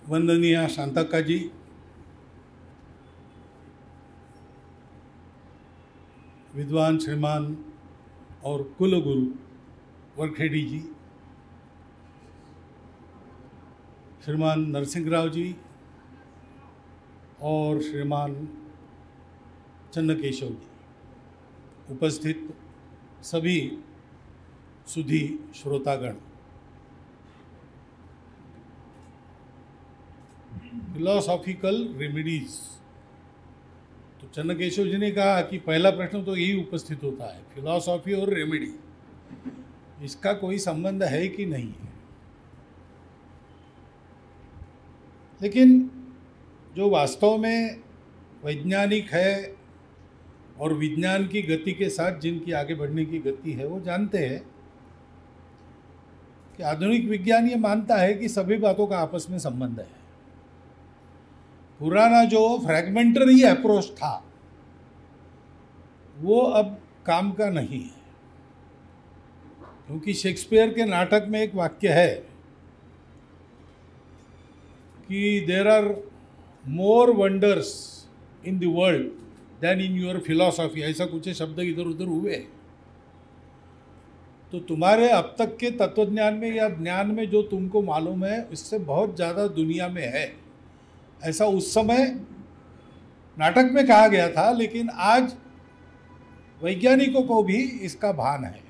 वंदनीय शांतक्का जी, विद्वान श्रीमान और कुलगुरु वरखेड़ी जी, श्रीमान नरसिंह राव जी और श्रीमान चन्नकेशव जी, उपस्थित सभी सुधी श्रोतागण, फिलोसॉफिकल रेमेडीज। तो चन्नकेशव जी ने कहा कि पहला प्रश्न तो यही उपस्थित होता है, फिलॉसफी और रेमेडी, इसका कोई संबंध है कि नहीं है। लेकिन जो वास्तव में वैज्ञानिक है और विज्ञान की गति के साथ जिनकी आगे बढ़ने की गति है, वो जानते हैं कि आधुनिक विज्ञान ये मानता है कि सभी बातों का आपस में संबंध है। पुराना जो फ्रैगमेंटरी अप्रोच था वो अब काम का नहीं है, क्योंकि शेक्सपियर के नाटक में एक वाक्य है कि there are more wonders in the world than in your philosophy, ऐसा कुछ शब्द इधर उधर हुए। तो तुम्हारे अब तक के तत्वज्ञान में या ज्ञान में जो तुमको मालूम है, इससे बहुत ज़्यादा दुनिया में है, ऐसा उस समय नाटक में कहा गया था। लेकिन आज वैज्ञानिकों को भी इसका भान है,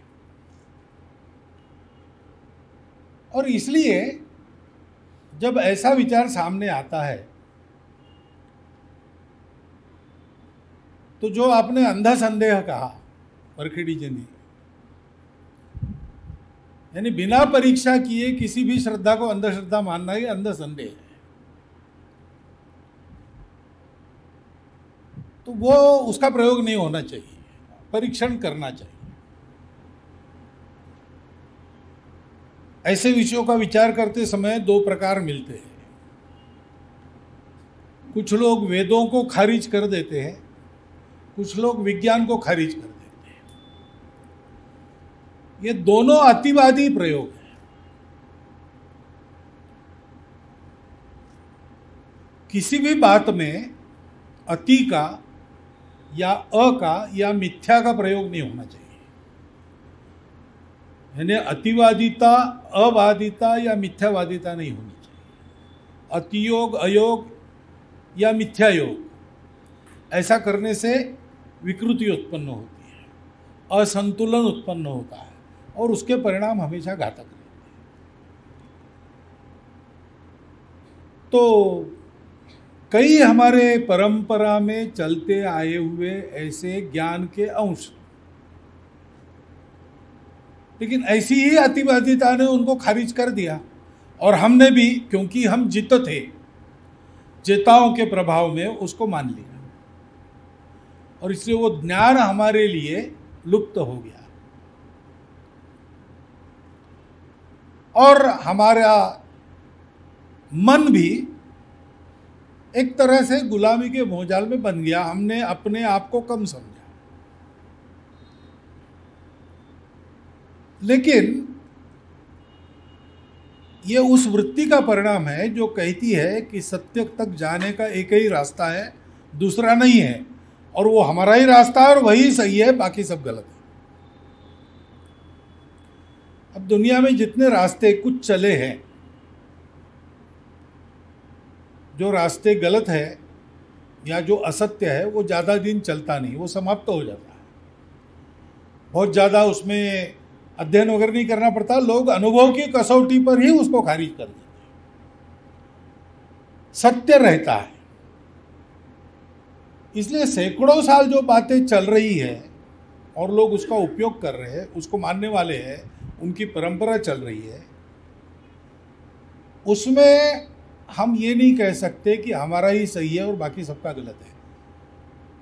और इसलिए जब ऐसा विचार सामने आता है तो जो आपने अंधा संदेह कहा वरखेड़ी जी ने, यानी बिना परीक्षा किए किसी भी श्रद्धा को अंधश्रद्धा मानना ही अंधा संदेह है। तो वो उसका प्रयोग नहीं होना चाहिए, परीक्षण करना चाहिए। ऐसे विषयों का विचार करते समय दो प्रकार मिलते हैं। कुछ लोग वेदों को खारिज कर देते हैं, कुछ लोग विज्ञान को खारिज कर देते हैं। ये दोनों अतिवादी प्रयोग हैं। किसी भी बात में अति का या का या मिथ्या का प्रयोग नहीं होना चाहिए। यानी अतिवादिता, अवादिता या मिथ्यावादिता नहीं होनी चाहिए। अतियोग, अयोग या मिथ्यायोग, ऐसा करने से विकृति उत्पन्न होती है, असंतुलन उत्पन्न होता है, और उसके परिणाम हमेशा घातक रहते हैं। तो कई हमारे परंपरा में चलते आए हुए ऐसे ज्ञान के अंश, लेकिन ऐसी ही अतिवादिता ने उनको खारिज कर दिया, और हमने भी, क्योंकि हम जित थे, जिताओं के प्रभाव में उसको मान लिया, और इसलिए वो ज्ञान हमारे लिए लुप्त हो गया, और हमारा मन भी एक तरह से गुलामी के मोहजाल में बन गया। हमने अपने आप को कम समझा। लेकिन ये उस वृत्ति का परिणाम है जो कहती है कि सत्य तक जाने का एक ही रास्ता है, दूसरा नहीं है, और वो हमारा ही रास्ता है और वही सही है, बाकी सब गलत है। अब दुनिया में जितने रास्ते कुछ चले हैं, जो रास्ते गलत है या जो असत्य है, वो ज़्यादा दिन चलता नहीं, वो समाप्त हो जाता है। बहुत ज़्यादा उसमें अध्ययन वगैरह नहीं करना पड़ता, लोग अनुभव की कसौटी पर ही उसको खारिज कर देते हैं। सत्य रहता है। इसलिए सैकड़ों साल जो बातें चल रही है और लोग उसका उपयोग कर रहे हैं, उसको मानने वाले हैं, उनकी परंपरा चल रही है, उसमें हम ये नहीं कह सकते कि हमारा ही सही है और बाकी सबका गलत है।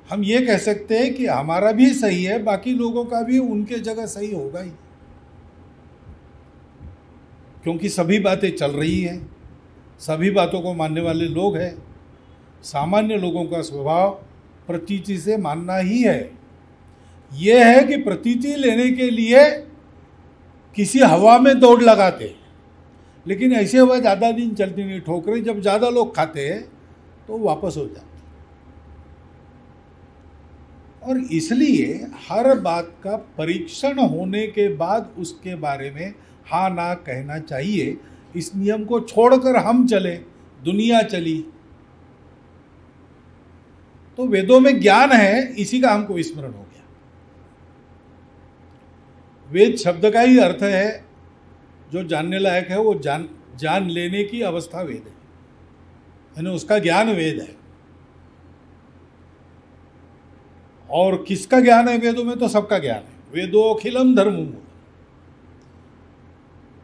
हम ये कह सकते हैं कि हमारा भी सही है, बाकी लोगों का भी उनके जगह सही होगा ही, क्योंकि सभी बातें चल रही हैं, सभी बातों को मानने वाले लोग हैं। सामान्य लोगों का स्वभाव प्रतीति से मानना ही है। ये है कि प्रतीति लेने के लिए किसी हवा में दौड़ लगाते, लेकिन ऐसे वह ज़्यादा दिन चलती नहीं। ठोकरें जब ज़्यादा लोग खाते हैं तो वापस हो जाते। और इसलिए हर बात का परीक्षण होने के बाद उसके बारे में हाँ ना कहना चाहिए। इस नियम को छोड़कर हम चले, दुनिया चली, तो वेदों में ज्ञान है, इसी का हमको विस्मरण हो गया। वेद शब्द का ही अर्थ है जो जानने लायक है, वो जान लेने की अवस्था वेद है, यानी उसका ज्ञान वेद है। और किसका ज्ञान है वेदों में? तो सबका ज्ञान है। वेदोखिलम धर्मम,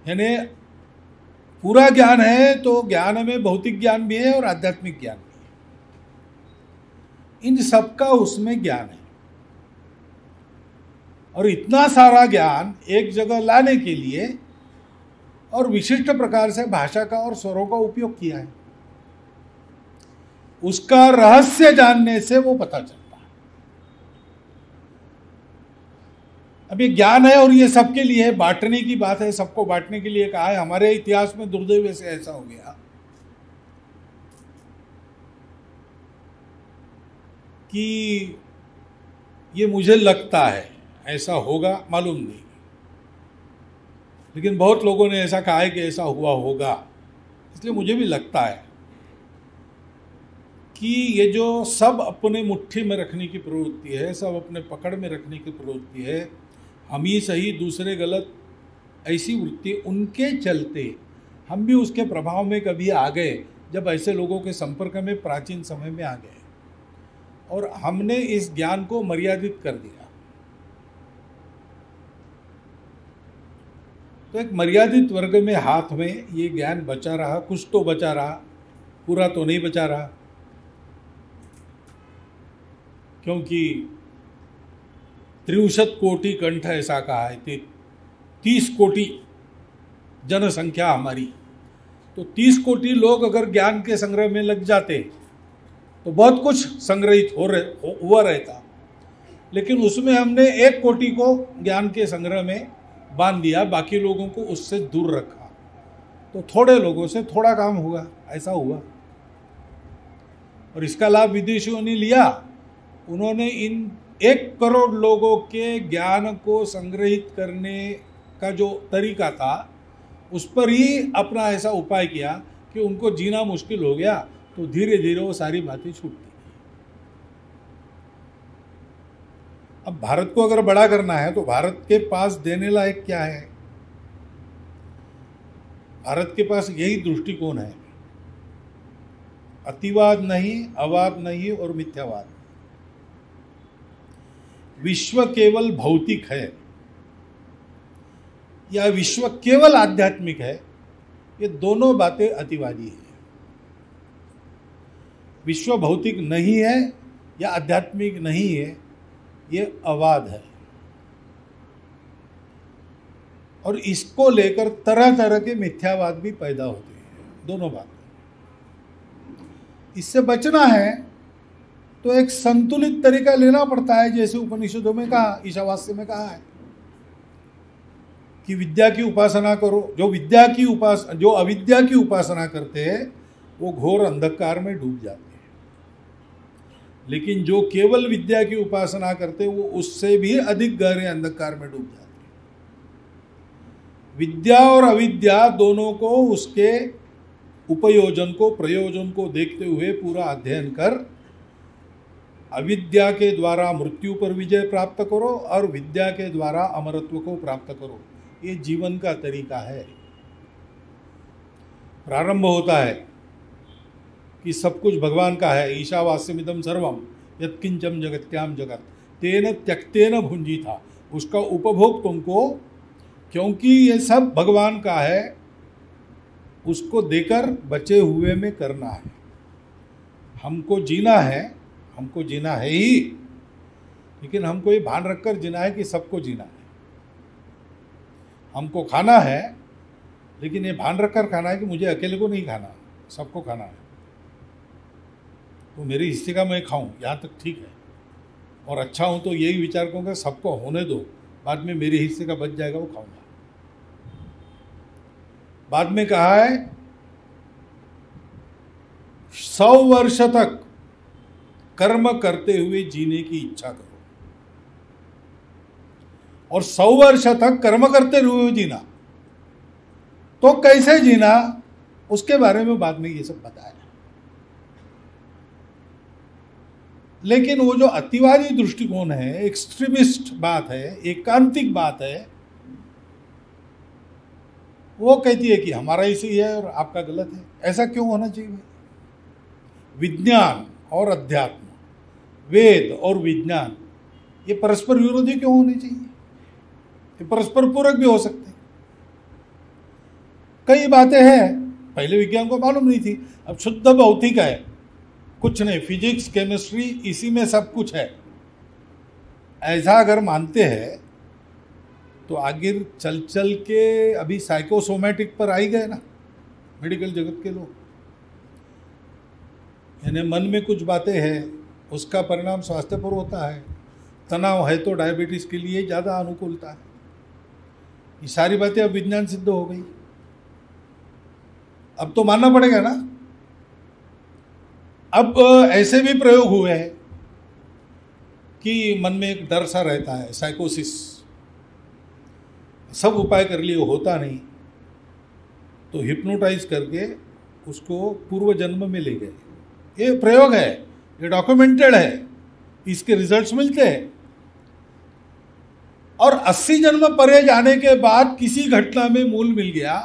यानी पूरा ज्ञान है। तो ज्ञान में भौतिक ज्ञान भी है और आध्यात्मिक ज्ञान भी है, इन सबका उसमें ज्ञान है। और इतना सारा ज्ञान एक जगह लाने के लिए और विशिष्ट प्रकार से भाषा का और स्वरों का उपयोग किया है। उसका रहस्य जानने से वो पता चलता है। अब ये ज्ञान है और ये सबके लिए बांटने की बात है, सबको बांटने के लिए कहा है। हमारे इतिहास में दुर्दैव से ऐसा हो गया कि ये मुझे लगता है ऐसा होगा, मालूम नहीं, लेकिन बहुत लोगों ने ऐसा कहा है कि ऐसा हुआ होगा। इसलिए मुझे भी लगता है कि ये जो सब अपने मुट्ठी में रखने की प्रवृत्ति है, सब अपने पकड़ में रखने की प्रवृत्ति है, हम ही सही दूसरे गलत, ऐसी वृत्ति, उनके चलते हम भी उसके प्रभाव में कभी आ गए, जब ऐसे लोगों के संपर्क में प्राचीन समय में आ गए और हमने इस ज्ञान को मर्यादित कर दिया। तो एक मर्यादित वर्ग में हाथ में ये ज्ञान बचा रहा, कुछ तो बचा रहा, पूरा तो नहीं बचा रहा, क्योंकि 63 कोटि कंठ ऐसा कहा है, 30 कोटि जनसंख्या हमारी। तो 30 कोटि लोग अगर ज्ञान के संग्रह में लग जाते तो बहुत कुछ संग्रहित हुआ रहता, लेकिन उसमें हमने 1 कोटि को ज्ञान के संग्रह में बांध दिया, बाकी लोगों को उससे दूर रखा, तो थोड़े लोगों से थोड़ा काम होगा, ऐसा हुआ। और इसका लाभ विदेशियों ने लिया। उन्होंने इन 1 करोड़ लोगों के ज्ञान को संग्रहित करने का जो तरीका था, उस पर ही अपना ऐसा उपाय किया कि उनको जीना मुश्किल हो गया, तो धीरे धीरे वो सारी बातें छूटती। अब भारत को अगर बड़ा करना है तो भारत के पास देने लायक क्या है? भारत के पास यही दृष्टिकोण है, अतिवाद नहीं, अवाद नहीं और मिथ्यावाद। विश्व केवल भौतिक है या विश्व केवल आध्यात्मिक है, ये दोनों बातें अतिवादी है। विश्व भौतिक नहीं है या आध्यात्मिक नहीं है, ये अवाद है। और इसको लेकर तरह तरह के मिथ्यावाद भी पैदा होते हैं, दोनों बातें। इससे बचना है तो एक संतुलित तरीका लेना पड़ता है, जैसे उपनिषदों में कहा, ईशावास्य में कहा है कि विद्या की उपासना करो। जो अविद्या की उपासना करते हैं वो घोर अंधकार में डूब जाते हैं, लेकिन जो केवल विद्या की उपासना करते हैं वो उससे भी अधिक गहरे अंधकार में डूब जाते हैं। विद्या और अविद्या दोनों को उसके उपयोजन को, प्रयोजन को देखते हुए पूरा अध्ययन कर अविद्या के द्वारा मृत्यु पर विजय प्राप्त करो और विद्या के द्वारा अमरत्व को प्राप्त करो। ये जीवन का तरीका है। प्रारंभ होता है कि सब कुछ भगवान का है, ईशावास्यमिदं सर्वम यत्किंचम जगत्याम जगत तेन त्यक्तेन भुंजी था। उसका उपभोग तुमको, क्योंकि ये सब भगवान का है, उसको देकर बचे हुए में करना है। हमको जीना है ही, लेकिन हमको ये भान रखकर जीना है कि सबको जीना है। हमको खाना है, लेकिन ये भान रखकर खाना है कि मुझे अकेले को नहीं खाना, सबको खाना है। तो मेरे हिस्से का मैं खाऊं, यहाँ तक ठीक है, और अच्छा हूं तो यही विचार करूँगा सबको होने दो, बाद में मेरे हिस्से का बच जाएगा वो खाऊंगा। बाद में कहा है 100 वर्ष तक कर्म करते हुए जीने की इच्छा करो, और 100 वर्ष तक कर्म करते हुए जीना, तो कैसे जीना उसके बारे में बाद में ये सब बताया। लेकिन वो जो अतिवादी दृष्टिकोण है, एक्सट्रीमिस्ट बात है, एकांतिक बात है, वो कहती है कि हमारा ही सही है और आपका गलत है। ऐसा क्यों होना चाहिए? विज्ञान और अध्यात्म, वेद और विज्ञान, ये परस्पर विरोधी क्यों होने चाहिए? ये परस्पर पूरक भी हो सकते हैं। कई बातें हैं पहले विज्ञान को मालूम नहीं थी, अब शुद्ध भौतिक है, कुछ नहीं, फिजिक्स केमिस्ट्री इसी में सब कुछ है, ऐसा अगर मानते हैं तो आगे चल चल के अभी साइकोसोमैटिक पर आ ही गए ना मेडिकल जगत के लोग। यानी मन में कुछ बातें हैं, उसका परिणाम स्वास्थ्य पर होता है। तनाव है तो डायबिटीज के लिए ज़्यादा अनुकूलता है। ये सारी बातें अब विज्ञान सिद्ध हो गई, अब तो मानना पड़ेगा ना। अब ऐसे भी प्रयोग हुए हैं कि मन में एक डर सा रहता है, साइकोसिस, सब उपाय कर लिए होता नहीं, तो हिप्नोटाइज करके उसको पूर्व जन्म में ले गए। ये प्रयोग है, ये डॉक्यूमेंटेड है, इसके रिजल्ट्स मिलते हैं। और 80 जन्म परे जाने के बाद किसी घटना में मूल मिल गया,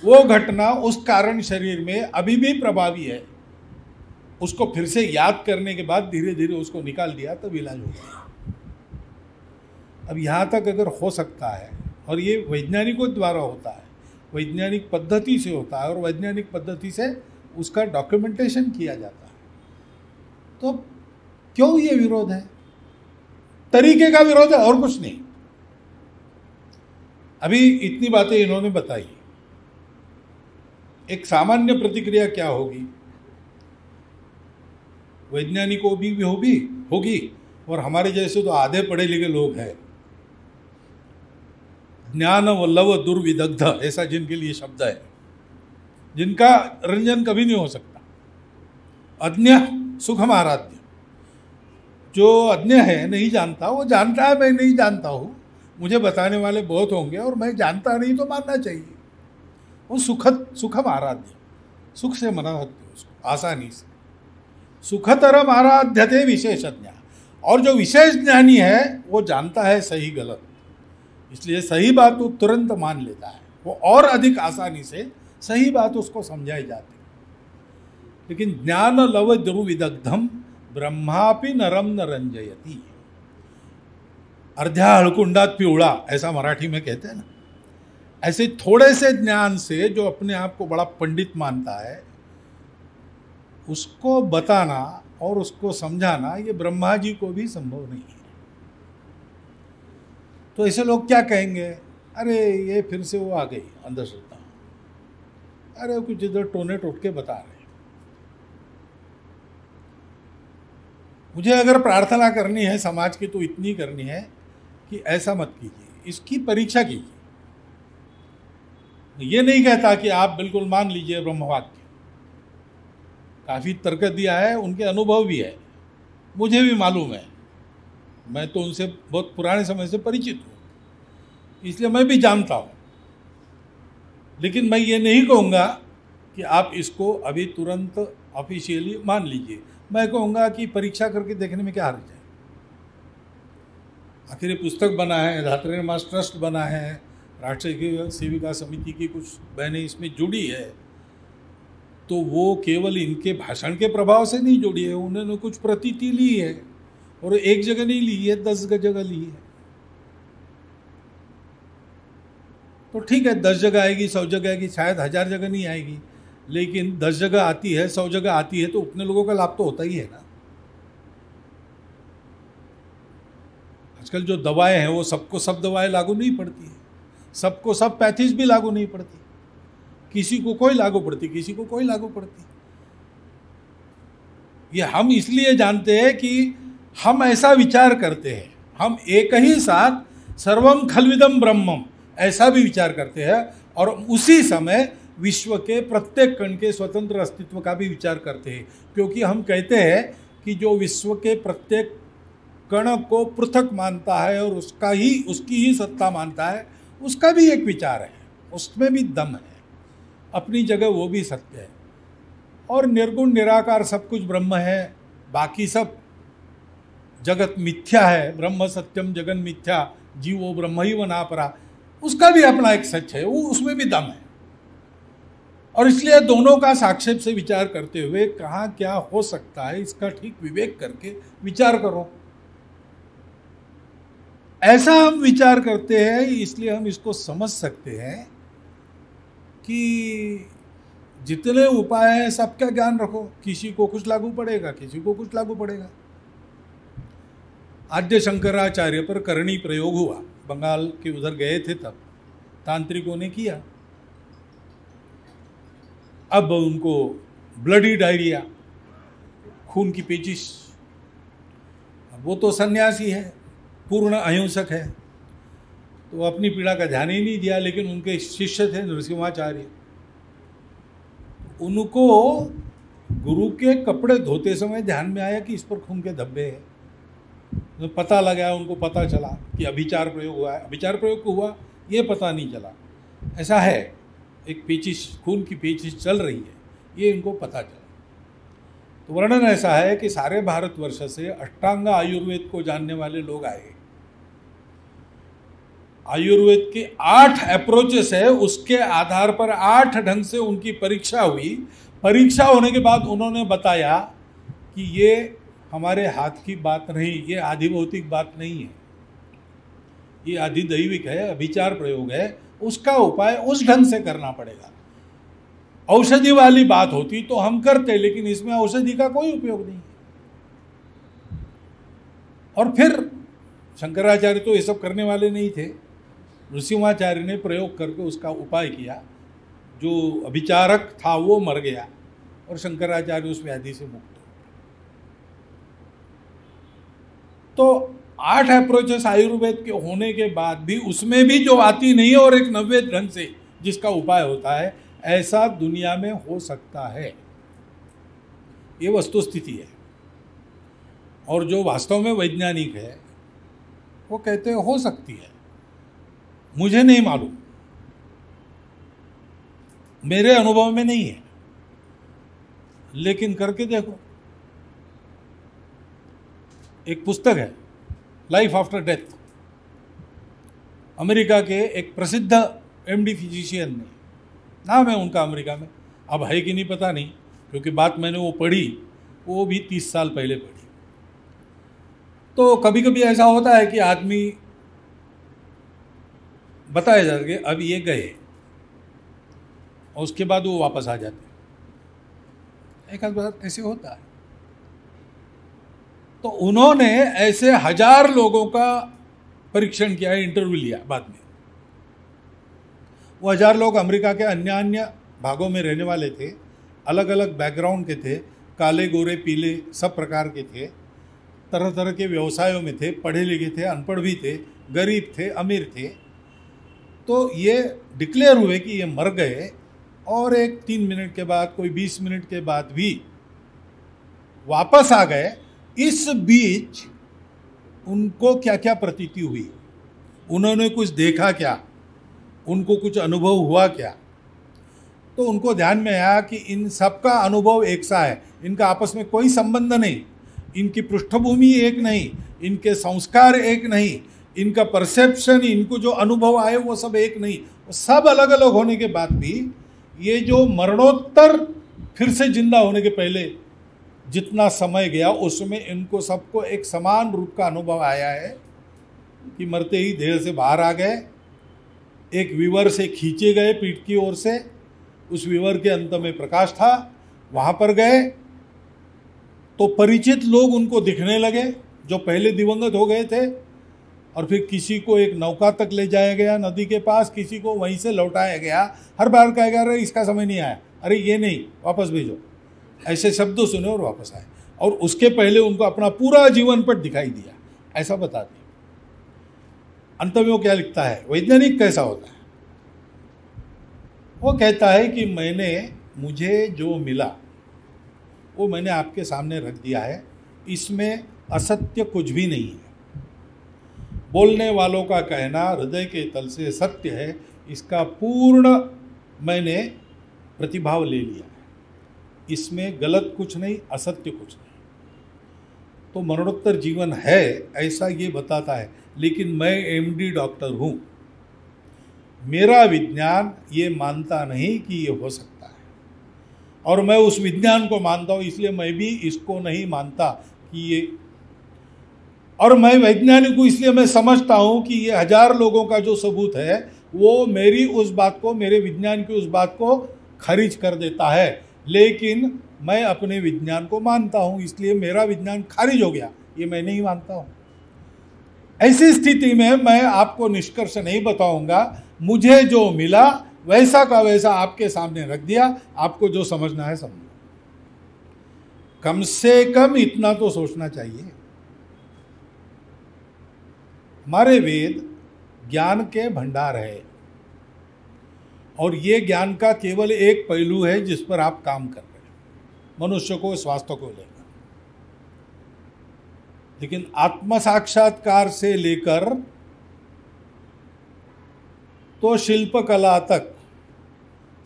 वो घटना उस कारण शरीर में अभी भी प्रभावी है, उसको फिर से याद करने के बाद धीरे धीरे उसको निकाल दिया तब इलाज हो गया। अब यहाँ तक अगर हो सकता है, और ये वैज्ञानिकों द्वारा होता है, वैज्ञानिक पद्धति से होता है, और वैज्ञानिक पद्धति से उसका डॉक्यूमेंटेशन किया जाता है, तो क्यों ये विरोध है? तरीके का विरोध है और कुछ नहीं। अभी इतनी बातें इन्होंने बताई, एक सामान्य प्रतिक्रिया क्या होगी? वैज्ञानिकों भी होगी, और हमारे जैसे तो आधे पढ़े लिखे लोग हैं, ज्ञान वल्लभ दुर्विदग्ध ऐसा जिनके लिए शब्द है, जिनका रंजन कभी नहीं हो सकता। अज्ञ सुखम आराध्य, जो अज्ञ है, नहीं जानता, वो जानता है मैं नहीं जानता हूँ, मुझे बताने वाले बहुत होंगे और मैं जानता नहीं तो मानना चाहिए। वो सुखम आराध्य, सुख से मना सकते हो उसको आसानी से। सुखतरम आराध्यते विशेषज्ञ, और जो विशेष ज्ञानी है वो जानता है सही गलत, इसलिए सही बात वो तुरंत मान लेता है, वो और अधिक आसानी से सही बात उसको समझाई जाती है। लेकिन ज्ञान लव दुर्विदग्धम ब्रह्मापि नरम न रंजयति, अर्ध्या हळकुंडात पिवळा, ऐसा मराठी में कहते हैं ना। ऐसे थोड़े से ज्ञान से जो अपने आप को बड़ा पंडित मानता है, उसको बताना और उसको समझाना ये ब्रह्मा जी को भी संभव नहीं है। तो ऐसे लोग क्या कहेंगे? अरे ये फिर से वो आ गई अंधश्रद्धा, अरे कुछ इधर टोने टोटके बता रहे। मुझे अगर प्रार्थना करनी है समाज की तो इतनी करनी है कि ऐसा मत कीजिए, इसकी परीक्षा कीजिए। ये नहीं कहता कि आप बिल्कुल मान लीजिए ब्रह्मवाक्य, काफ़ी तर्क दिया है, उनके अनुभव भी है, मुझे भी मालूम है, मैं तो उनसे बहुत पुराने समय से परिचित हूँ, इसलिए मैं भी जानता हूँ। लेकिन मैं ये नहीं कहूँगा कि आप इसको अभी तुरंत ऑफिशियली मान लीजिए। मैं कहूँगा कि परीक्षा करके देखने में क्या हर्ज है। आखिर ये पुस्तक बना है, धात्रेय मास ट्रस्ट बना है, राष्ट्रीय सेविका समिति की कुछ बहनें इसमें जुड़ी है, तो वो केवल इनके भाषण के प्रभाव से नहीं जुड़ी है, उन्होंने कुछ प्रतीति ली है, और एक जगह नहीं ली है, 10 जगह ली है। तो ठीक है, 10 जगह आएगी, 100 जगह आएगी, शायद 1000 जगह नहीं आएगी, लेकिन 10 जगह आती है, 100 जगह आती है, तो उतने लोगों का लाभ तो होता ही है ना। आजकल जो दवाएं हैं वो सबको सब दवाएं लागू नहीं पड़ती है, सबको सब पैथीज भी लागू नहीं पड़ती, किसी को कोई लागू पड़ती, किसी को कोई लागू पड़ती। ये हम इसलिए जानते हैं कि हम ऐसा विचार करते हैं, हम एक ही साथ सर्वम खलविदम ब्रह्मम ऐसा भी विचार करते हैं, और उसी समय विश्व के प्रत्येक कण के स्वतंत्र अस्तित्व का भी विचार करते हैं, क्योंकि हम कहते हैं कि जो विश्व के प्रत्येक कण को पृथक मानता है और उसकी ही सत्ता मानता है, उसका भी एक विचार है, उसमें भी दम है, अपनी जगह वो भी सत्य है। और निर्गुण निराकार सब कुछ ब्रह्म है, बाकी सब जगत मिथ्या है, ब्रह्म सत्यम जगन मिथ्या, जीवो ब्रह्म ही वना परा, उसका भी अपना एक सच है, वो उसमें भी दम है। और इसलिए दोनों का साक्षेप से विचार करते हुए कहाँ क्या हो सकता है, इसका ठीक विवेक करके विचार करो। ऐसा हम विचार करते हैं, इसलिए हम इसको समझ सकते हैं कि जितने उपाय हैं सबका ज्ञान रखो, किसी को कुछ लागू पड़ेगा, किसी को कुछ लागू पड़ेगा। आद्य शंकराचार्य पर करणी प्रयोग हुआ, बंगाल के उधर गए थे तब तांत्रिकों ने किया। अब उनको ब्लडी डायरिया, खून की पेचिश। वो तो सन्यासी है, पूर्ण अहिंसक है, तो अपनी पीड़ा का ध्यान ही नहीं दिया। लेकिन उनके शिष्य थे नृसिंहाचार्य, उनको गुरु के कपड़े धोते समय ध्यान में आया कि इस पर खून के धब्बे हैं। तो पता लगा, उनको पता चला कि अभिचार प्रयोग हुआ है। अभिचार प्रयोग हुआ ये पता नहीं चला, ऐसा है एक पेचिश, खून की पेचिश चल रही है, ये इनको पता चला। तो वर्णन ऐसा है कि सारे भारतवर्ष से अष्टांग आयुर्वेद को जानने वाले लोग आए। आयुर्वेद के 8 अप्रोचेस है, उसके आधार पर 8 ढंग से उनकी परीक्षा हुई। परीक्षा होने के बाद उन्होंने बताया कि ये हमारे हाथ की बात नहीं, ये आधिभौतिक बात नहीं है, ये अधिदैविक है, अभिचार प्रयोग है, उसका उपाय उस ढंग से करना पड़ेगा। औषधि वाली बात होती तो हम करते, लेकिन इसमें औषधि का कोई उपयोग नहीं है। और फिर शंकराचार्य तो ये सब करने वाले नहीं थे, नृसिंहाचार्य ने प्रयोग करके उसका उपाय किया। जो अभिचारक था वो मर गया और शंकराचार्य उस व्याधि से मुक्त हो। तो 8 अप्रोचेस आयुर्वेद के होने के बाद भी उसमें भी जो आती नहीं है और एक नव्य ढंग से जिसका उपाय होता है, ऐसा दुनिया में हो सकता है, ये वस्तुस्थिति है। और जो वास्तव में वैज्ञानिक है वो कहते हैं हो सकती है, मुझे नहीं मालूम, मेरे अनुभव में नहीं है, लेकिन करके देखो। एक पुस्तक है लाइफ आफ्टर डेथ, अमेरिका के एक प्रसिद्ध एमडी फिजिशियन ने, नाम है उनका अमेरिका में, अब है कि नहीं पता नहीं, क्योंकि बात मैंने वो पढ़ी, वो भी 30 साल पहले पढ़ी। तो कभी कभी ऐसा होता है कि आदमी बताया जाता है अब ये गए और उसके बाद वो वापस आ जाते, एक आध बार ऐसे होता है। तो उन्होंने ऐसे 1000 लोगों का परीक्षण किया, इंटरव्यू लिया बाद में। वो 1000 लोग अमेरिका के अन्य भागों में रहने वाले थे, अलग अलग बैकग्राउंड के थे, काले गोरे पीले सब प्रकार के थे, तरह तरह के व्यवसायों में थे, पढ़े लिखे थे, अनपढ़ भी थे, गरीब थे, अमीर थे। तो ये डिक्लेयर हुए कि ये मर गए और एक 3 मिनट के बाद, कोई 20 मिनट के बाद भी वापस आ गए। इस बीच उनको क्या क्या प्रतीति हुई, उन्होंने कुछ देखा क्या, उनको कुछ अनुभव हुआ क्या? तो उनको ध्यान में आया कि इन सबका अनुभव एक सा है, इनका आपस में कोई संबंध नहीं, इनकी पृष्ठभूमि एक नहीं, इनके संस्कार एक नहीं, इनका परसेप्शन, इनको जो अनुभव आए वो सब एक नहीं। सब अलग अलग होने के बाद भी ये जो मरणोत्तर फिर से जिंदा होने के पहले जितना समय गया, उसमें इनको सबको एक समान रूप का अनुभव आया है कि मरते ही देह से बाहर आ गए, एक विवर से खींचे गए पीठ की ओर से, उस विवर के अंत में प्रकाश था, वहाँ पर गए तो परिचित लोग उनको दिखने लगे जो पहले दिवंगत हो गए थे। और फिर किसी को एक नौका तक ले जाया गया नदी के पास, किसी को वहीं से लौटाया गया। हर बार कहा गया अरे इसका समय नहीं आया, अरे ये नहीं, वापस भेजो, ऐसे शब्द सुने और वापस आए। और उसके पहले उनको अपना पूरा जीवन पट दिखाई दिया, ऐसा बता दिया। अंत में वो क्या लिखता है, वैज्ञानिक कैसा होता है? वो कहता है कि मुझे जो मिला वो मैंने आपके सामने रख दिया है, इसमें असत्य कुछ भी नहीं है। बोलने वालों का कहना हृदय के तल से सत्य है, इसका पूर्ण मैंने प्रतिभाव ले लिया है, इसमें गलत कुछ नहीं, असत्य कुछ नहीं। तो मरणोत्तर जीवन है ऐसा ये बताता है, लेकिन मैं एमडी डॉक्टर हूँ, मेरा विज्ञान ये मानता नहीं कि ये हो सकता है, और मैं उस विज्ञान को मानता हूँ, इसलिए मैं भी इसको नहीं मानता कि ये, और मैं वैज्ञानिक हूँ इसलिए मैं समझता हूँ कि ये 1000 लोगों का जो सबूत है वो मेरी उस बात को, मेरे विज्ञान की उस बात को खारिज कर देता है, लेकिन मैं अपने विज्ञान को मानता हूँ, इसलिए मेरा विज्ञान खारिज हो गया, ये मैं नहीं मानता हूँ। ऐसी स्थिति में मैं आपको निष्कर्ष नहीं बताऊंगा, मुझे जो मिला वैसा का वैसा आपके सामने रख दिया, आपको जो समझना है समझो। कम से कम इतना तो सोचना चाहिए। हमारे वेद ज्ञान के भंडार है, और ये ज्ञान का केवल एक पहलू है जिस पर आप काम कर रहे हैं, मनुष्य को, स्वास्थ्य को लेकर। लेकिन आत्म साक्षात्कार से लेकर तो शिल्प कला तक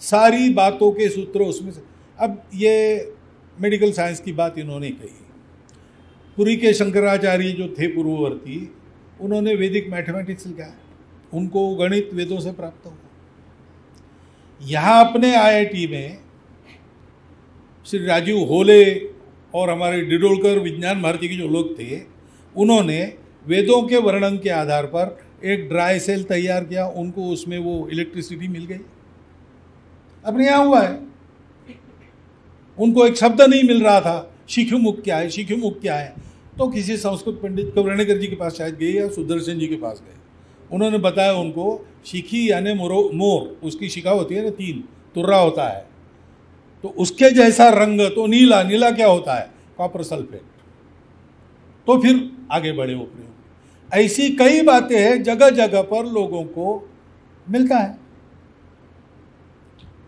सारी बातों के सूत्र उसमें से। अब ये मेडिकल साइंस की बात इन्होंने कही, पुरी के शंकराचार्य जो थे पूर्ववर्ती, उन्होंने वैदिक मैथमेटिक्स लिखा, उनको गणित वेदों से प्राप्त हुआ। यहाँ अपने आईआईटी में श्री राजीव होले और हमारे डिडोलकर विज्ञान भारती के जो लोग थे, उन्होंने वेदों के वर्णन के आधार पर एक ड्राई सेल तैयार किया, उनको उसमें वो इलेक्ट्रिसिटी मिल गई। अपने यहाँ हुआ है, उनको एक शब्द नहीं मिल रहा था, शिखुमुख क्या है, शिखुमुख क्या है, तो किसी संस्कृत पंडित कवरणेकर जी के पास शायद गए या सुदर्शन जी के पास गए, उन्होंने बताया उनको, शिखी यानी मोर, उसकी शिखा होती है ना, 3 तुर्रा होता है, तो उसके जैसा रंग तो नीला, नीला क्या होता है, कॉपर सल्फेट। तो फिर आगे बढ़े वो प्रयोग। ऐसी कई बातें हैं, जगह जगह पर लोगों को मिलता है।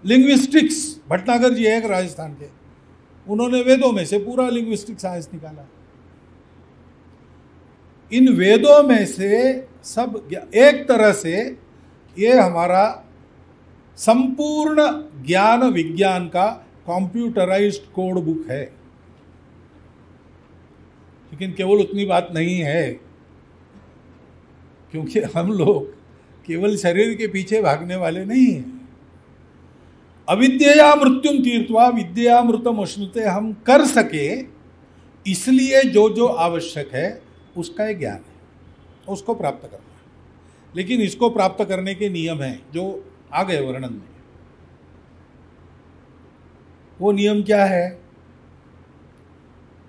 लिंग्विस्टिक्स, भटनागर जी है एक राजस्थान के, उन्होंने वेदों में से पूरा लिंग्विस्टिक साइंस निकाला। इन वेदों में से सब एक तरह से ये हमारा संपूर्ण ज्ञान विज्ञान का कंप्यूटराइज्ड कोड बुक है। लेकिन केवल उतनी बात नहीं है, क्योंकि हम लोग केवल शरीर के पीछे भागने वाले नहीं हैं। अविद्या मृत्युम तीर्थवा विद्यामृतम अश्नुते हम कर सके, इसलिए जो जो आवश्यक है उसका एक ज्ञान है, उसको प्राप्त करना है। लेकिन इसको प्राप्त करने के नियम हैं जो आ गए वर्णन में। वो नियम क्या है?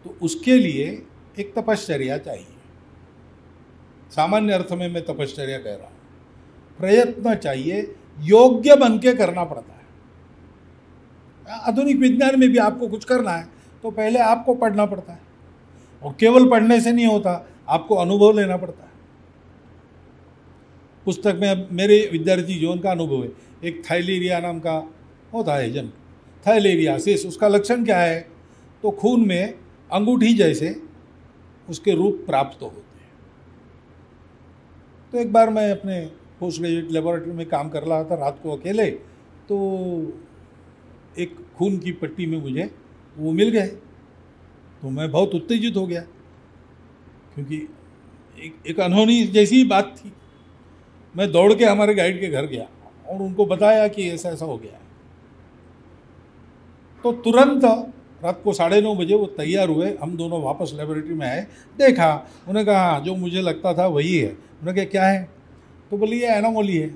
तो उसके लिए एक तपश्चर्या चाहिए। सामान्य अर्थ में मैं तपश्चर्या कह रहा हूं, प्रयत्न चाहिए, योग्य बन के करना पड़ता है। आधुनिक विज्ञान में भी आपको कुछ करना है तो पहले आपको पढ़ना पड़ता है, और केवल पढ़ने से नहीं होता, आपको अनुभव लेना पड़ता है। पुस्तक में मेरे विद्यार्थी जीवन का अनुभव है, एक थाइलेरिया नाम का होता है एजेंट, थाइलेरियासिस, उसका लक्षण क्या है? तो खून में अंगूठी जैसे उसके रूप प्राप्त होते हैं। तो एक बार मैं अपने पोस्ट ग्रेजुएट लेबोरेटरी में काम कर रहा था, रात को अकेले, तो एक खून की पट्टी में मुझे वो मिल गए, तो मैं बहुत उत्तेजित हो गया, क्योंकि एक अनहोनी जैसी बात थी। मैं दौड़ के हमारे गाइड के घर गया और उनको बताया कि ऐसा ऐसा हो गया है। तो तुरंत रात को 9:30 बजे वो तैयार हुए, हम दोनों वापस लेबोरेटरी में आए, देखा, उन्होंने कहा हाँ जो मुझे लगता था वही है। उन्होंने कहा क्या है? तो बोली ये एनामोली है,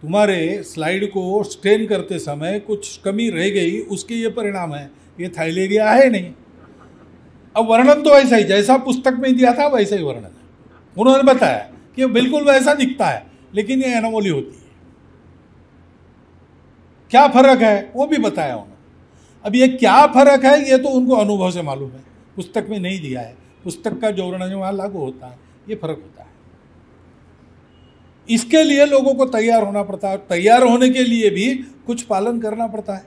तुम्हारे स्लाइड को स्टेन करते समय कुछ कमी रह गई, उसके ये परिणाम है, ये थाइलेरिया है नहीं। अब वर्णन तो ऐसा ही, जैसा पुस्तक में दिया था वैसा ही वर्णन है। उन्होंने बताया कि बिल्कुल वैसा दिखता है, लेकिन ये एनामोली होती है। क्या फर्क है वो भी बताया उन्होंने। अब ये क्या फर्क है ये तो उनको अनुभव से मालूम है, पुस्तक में नहीं दिया है। पुस्तक का जो वर्णन वहाँ लागू होता है, ये फर्क होता है। इसके लिए लोगों को तैयार होना पड़ता है। तैयार होने के लिए भी कुछ पालन करना पड़ता है,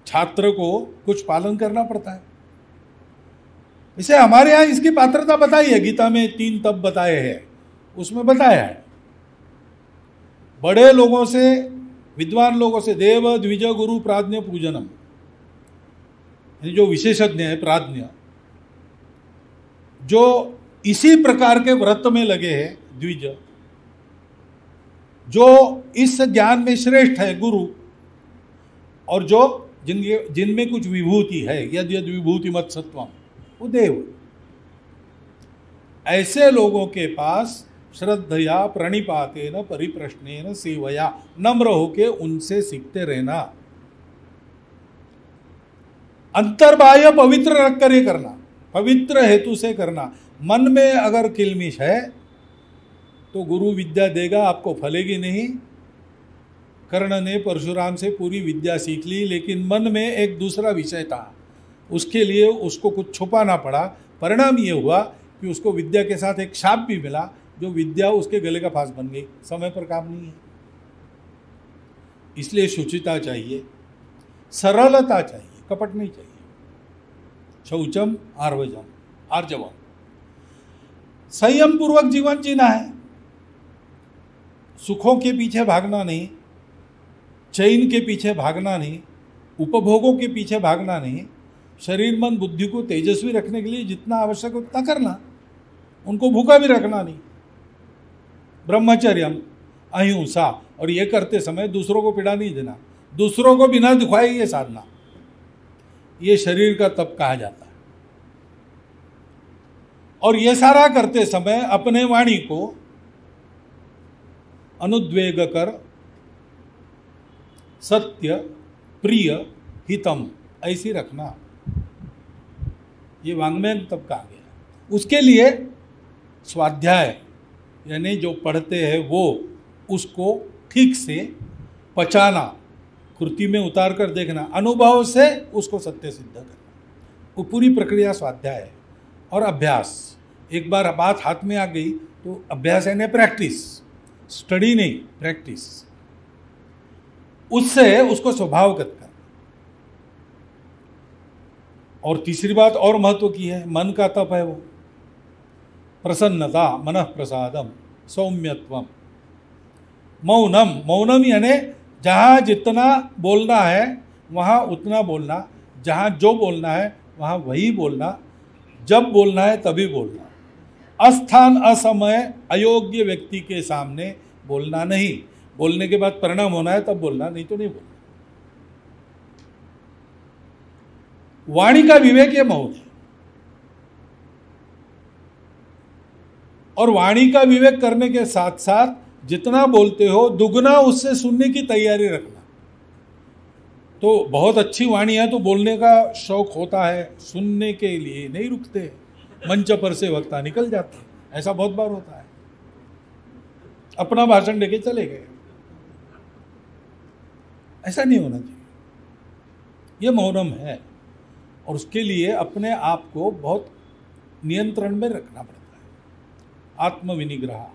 छात्र को कुछ पालन करना पड़ता है। इसे हमारे यहां इसकी पात्रता बताई है, गीता में 3 तप बताए हैं, उसमें बताया है बड़े लोगों से, विद्वान लोगों से देव द्विज गुरु प्राज्ञ पूजनम, जो विशेषज्ञ है प्राज्ञ, जो इसी प्रकार के व्रत में लगे हैं, द्विज, जो इस ज्ञान में श्रेष्ठ है गुरु, और जो जिनमें कुछ विभूति है, यद यद विभूति मत सत्वम, वो देव। ऐसे लोगों के पास श्रद्धया प्रणिपातेन परिप्रश्नेन सेवया, नम्र होके उनसे सीखते रहना, अंतर्बाह्य पवित्र रख कर करना, पवित्र हेतु से करना। मन में अगर किलमिश है तो गुरु विद्या देगा, आपको फलेगी नहीं। कर्ण ने परशुराम से पूरी विद्या सीख ली, लेकिन मन में एक दूसरा विषय था, उसके लिए उसको कुछ छुपाना पड़ा। परिणाम ये हुआ कि उसको विद्या के साथ एक शाप भी मिला, जो विद्या उसके गले का फांस बन गई। समय पर काम नहीं है। इसलिए शुचिता चाहिए, सरलता चाहिए, कपट नहीं चाहिए। शौचम आर्जवम, संयम पूर्वक जीवन जीना है, सुखों के पीछे भागना नहीं, चैन के पीछे भागना नहीं, उपभोगों के पीछे भागना नहीं। शरीर मन बुद्धि को तेजस्वी रखने के लिए जितना आवश्यक है उतना करना, उनको भूखा भी रखना नहीं। ब्रह्मचर्यम, अहिंसा, और ये करते समय दूसरों को पीड़ा नहीं देना, दूसरों को बिना दुखाए ये साधना, ये शरीर का तप कहा जाता है। और ये सारा करते समय अपने वाणी को अनुद्वेग कर सत्य प्रिय हितम ऐसी रखना, ये वांग्मय तब कहा गया। उसके लिए स्वाध्याय, यानी जो पढ़ते हैं वो उसको ठीक से पचाना, कृति में उतार कर देखना, अनुभव से उसको सत्य सिद्ध करना, वो पूरी प्रक्रिया स्वाध्याय है। और अभ्यास, एक बार बात हाथ में आ गई तो अभ्यास यानी प्रैक्टिस, स्टडी नहीं, प्रैक्टिस, उससे उसको स्वभावगत करना। और तीसरी बात और महत्व की है, मन का तप है वो, प्रसन्नता, मनः प्रसादम, सौम्यत्वम, मौनम, मौनम यानी जहाँ जितना बोलना है वहाँ उतना बोलना, जहाँ जो बोलना है वहाँ वही बोलना, जब बोलना है तभी बोलना, अस्थान असमय अयोग्य व्यक्ति के सामने बोलना नहीं, बोलने के बाद परिणाम होना है तब बोलना, नहीं तो नहीं बोलना। वाणी का विवेक ये मौन है। और वाणी का विवेक करने के साथ साथ जितना बोलते हो दुगना उससे सुनने की तैयारी रखना। तो बहुत अच्छी वाणी है तो बोलने का शौक होता है, सुनने के लिए नहीं रुकते, मंच पर से वक्ता निकल जाते, ऐसा बहुत बार होता है, अपना भाषण देके चले गए। ऐसा नहीं होना चाहिए, ये मौनम है। और उसके लिए अपने आप को बहुत नियंत्रण में रखना पड़ता है, आत्मविनिग्रह।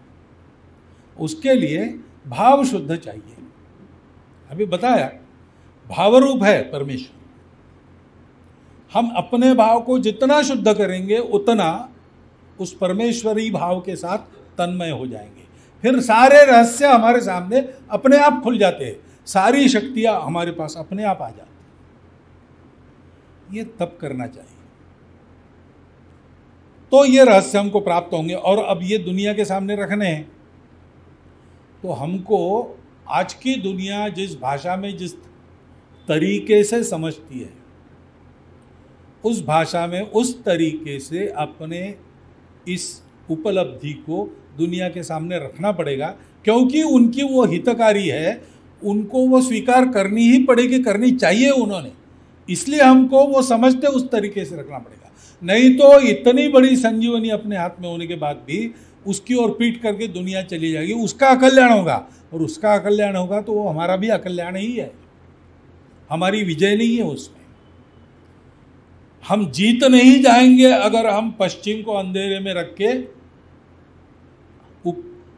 उसके लिए भाव शुद्ध चाहिए। अभी बताया भावरूप है परमेश्वर, हम अपने भाव को जितना शुद्ध करेंगे उतना उस परमेश्वरी भाव के साथ तन्मय हो जाएंगे। फिर सारे रहस्य हमारे सामने अपने आप खुल जाते हैं, सारी शक्तियां हमारे पास अपने आप आ जाती हैं। ये तप करना चाहिए, तो ये रहस्य हमको प्राप्त होंगे। और अब ये दुनिया के सामने रखने हैं तो हमको आज की दुनिया जिस भाषा में जिस तरीके से समझती है, उस भाषा में उस तरीके से अपने इस उपलब्धि को दुनिया के सामने रखना पड़ेगा, क्योंकि उनकी वो हितकारी है, उनको वो स्वीकार करनी ही पड़ेगी, करनी चाहिए उन्होंने, इसलिए हमको वो समझते उस तरीके से रखना पड़ेगा। नहीं तो इतनी बड़ी संजीवनी अपने हाथ में होने के बाद भी उसकी ओर पीट करके दुनिया चली जाएगी, उसका अकल्याण होगा, और उसका अकल्याण होगा तो वो हमारा भी अकल्याण ही है, हमारी विजय नहीं है उसमें। हम जीत नहीं जाएंगे अगर हम पश्चिम को अंधेरे में रख के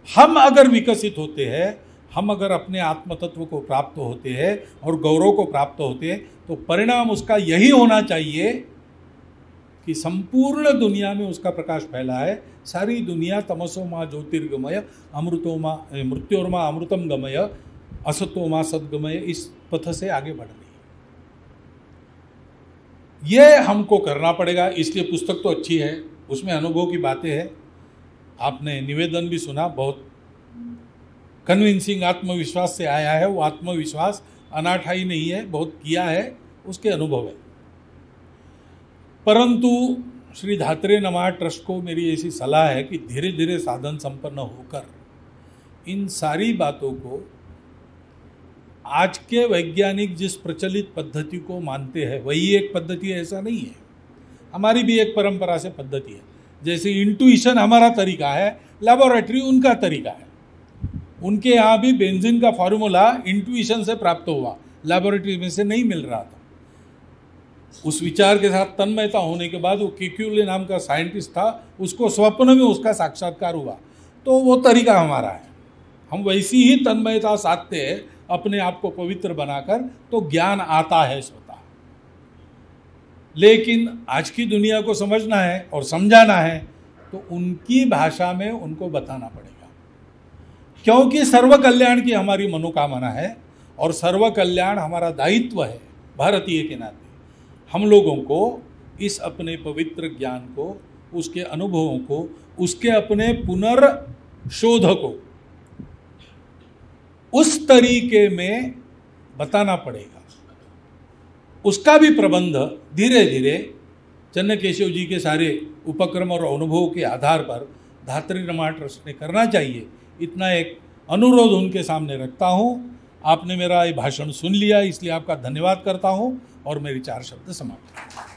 हम अगर विकसित होते हैं, हम अगर अपने आत्म तत्व को प्राप्त होते हैं और गौरव को प्राप्त होते हैं, तो परिणाम उसका यही होना चाहिए कि संपूर्ण दुनिया में उसका प्रकाश फैला है। सारी दुनिया तमसो माँ ज्योतिर्गमय अमृतो माँ मृत्योर्मा अमृतम गमय असतो माँ सद्गमय, इस पथ से आगे बढ़ रही है। ये हमको करना पड़ेगा। इसलिए पुस्तक तो अच्छी है, उसमें अनुभव की बातें हैं। आपने निवेदन भी सुना, बहुत कन्विंसिंग आत्मविश्वास से आया है। वो आत्मविश्वास अनाठाई नहीं है, बहुत किया है, उसके अनुभव है। परंतु श्री धात्रे नमा ट्रस्ट को मेरी ऐसी सलाह है कि धीरे धीरे साधन संपन्न होकर इन सारी बातों को, आज के वैज्ञानिक जिस प्रचलित पद्धति को मानते हैं वही एक पद्धति है, ऐसा नहीं है। हमारी भी एक परंपरा से पद्धति है। जैसे इंट्यूशन हमारा तरीका है, लेबोरेटरी उनका तरीका है। उनके यहाँ भी बेंजीन का फॉर्मूला इंट्यूशन से प्राप्त हुआ, लेबोरेटरी में से नहीं मिल रहा था। उस विचार के साथ तन्मयता होने के बाद वो केक्यूले नाम का साइंटिस्ट था, उसको स्वप्न में उसका साक्षात्कार हुआ। तो वो तरीका हमारा है, हम वैसी ही तन्मयता साधते हैं अपने आप को पवित्र बनाकर, तो ज्ञान आता है स्वतः। लेकिन आज की दुनिया को समझना है और समझाना है तो उनकी भाषा में उनको बताना पड़ेगा, क्योंकि सर्व कल्याण की हमारी मनोकामना है और सर्व कल्याण हमारा दायित्व है। भारतीय के नाते हम लोगों को इस अपने पवित्र ज्ञान को, उसके अनुभवों को, उसके अपने पुनर्शोध को उस तरीके में बताना पड़ेगा। उसका भी प्रबंध धीरे धीरे चन्नकेशव जी के सारे उपक्रम और अनुभवों के आधार पर धात्री रमा ट्रस्ट ने करना चाहिए। इतना एक अनुरोध उनके सामने रखता हूँ। आपने मेरा ये भाषण सुन लिया, इसलिए आपका धन्यवाद करता हूँ और मेरी 4 शब्द समाप्त।